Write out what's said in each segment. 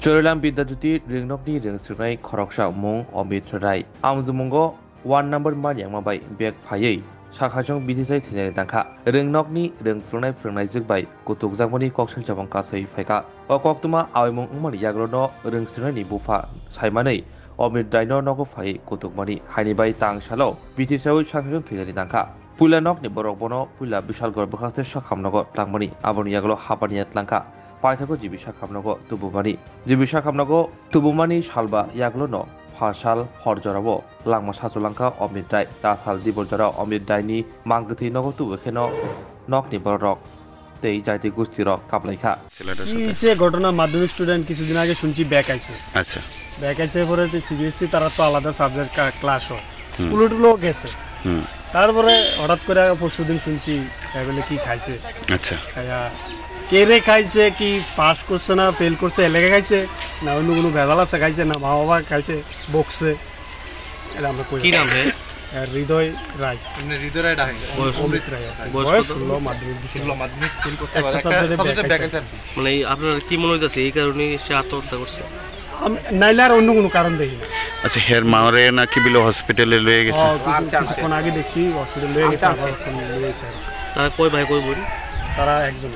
Charilamo Bidajuti Ringnokni Ringsrinai Khoroksa Mong Omit Rai Amzumungo 1 number Madhyamik by Bek Phaye Sakajong Bithi Thine Danka Ringnokni Ringfrunai Zigbai Kutuk Zamoni Kokshan Jabang Kasai Feka Okoktuma Awimong Umari Yagrono Ringsrinai Bufa Saimane Omit Dino Nogo Phaye Kutuk Mani Hani by Tang Shalo Bithi Sakajong Thine Danka Pula Nokni Borokbono Pula Bishal Gorbakas Shakamnogo Tangmani Abon Yaglo Hapaniat Lanka Paithago Jibisha Kamnago Tubumani Jibisha Kamnago Tubumani Shalba Yaglono Fashal Horjorabo Langma Sasolanka Omidai Dasal Dibojara Omidai Mangati Nogo Tubekeno Nokni Borok Tei Jati Gustiro Kaplaika সে ঘটনা মাধ্যমিক student কিছুদিন আগে শুনছি back আইছে আচ্ছা back আইছে পরে CBSE তারা তো আলাদা সাবজেক্ট ক্লাস হয় উলটুলো গেছে তারপরে হঠাৎ করে পরশুদিন শুনছি বলে কি খাইছে আচ্ছা কেরে খাইছে কি পাস করছে না ফেল করছে এলাকা খাইছে না অন্য কোনো ভেজাল আছে খাইছে না মা বাবা খাইছে বকছে এটা আমরা কই কি নাম রে হৃদয় রায় মানে হৃদয় রায় ডাকে অমৃত রায় বয়স 16 মাধ্যমিক ফেল করতে পারে একটা সাবজেক্টে ব্যাক আছে মানে আপনার কি মনে হইতাছে এই কারণে সে আত্মহত্যা করছে নাইলে আর অন্য কোনো কারণ দেখি না আচ্ছা হের মারে না কি বিলো হসপিটালে লয়ে গেছে কোন আগে দেখছি হসপিটালে লয়ে গেছে আবার লয়ে গেছে তারা কই ভাই কই বোন তারা একজন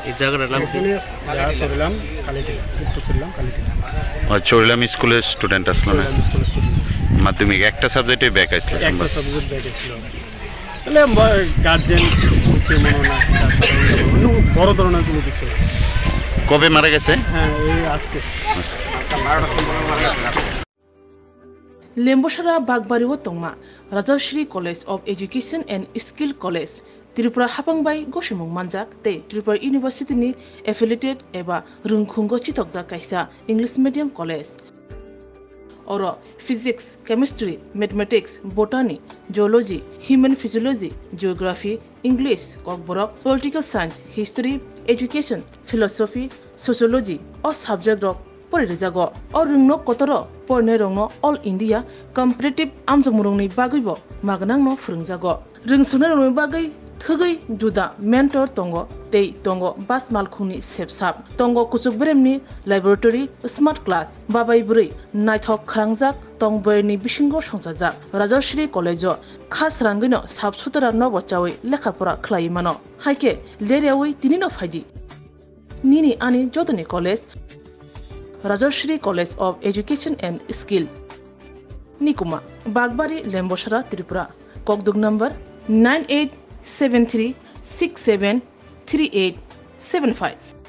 এই জায়গাটার নাম কি চরিলাম কালিটি উত্তর চরিলাম কালিটি চরিলাম স্কুলের স্টুডেন্ট আসলো না মাধ্যমিক একটা সাবজেক্টে ব্যাক আসলো একটা সাবজেক্ট ব্যাক আসলো তাহলে গার্জিয়ান কে মনে না বড় ধরনের কোনো কিছু কবে মারা গেছে হ্যাঁ এই আজকে Lembosara Bagbariwo Tongma Rajashri College of Education and Skill College Tripura Hapangbai Goshimung Manjak te Tripura University ni affiliated eba Rungkhungo Chitokja Kaisa English Medium College Oro Physics, Chemistry, Mathematics, Botany, Geology, Human Physiology, Geography, English, Kokborok, Political Science, History, Education, Philosophy, Sociology or subject of Porijago or Rungno Kotoro Pornerongno All India Competitive Amjamurungni Bagibo Magnangno Frungjago Rungsunarungni Bagai Thugai Duda Mentor Tongo Tei Tongo Bas Malkhuni Sepsap Tongo Kuchuk Bremni Laboratory Smart Class Babai Buri Naithok Krangjak Tongboyni Bishingo Songsajak Rajashri College Khas Rangino Sabsutara Nobo Chawi Lekhapura Klaimano Haike Lereawi Tinino Faidi Nini Ani Jodani College Rajashri College of Education and Skill Nikuma Bagbari Lembosara Tripura Kokdug number 9873673875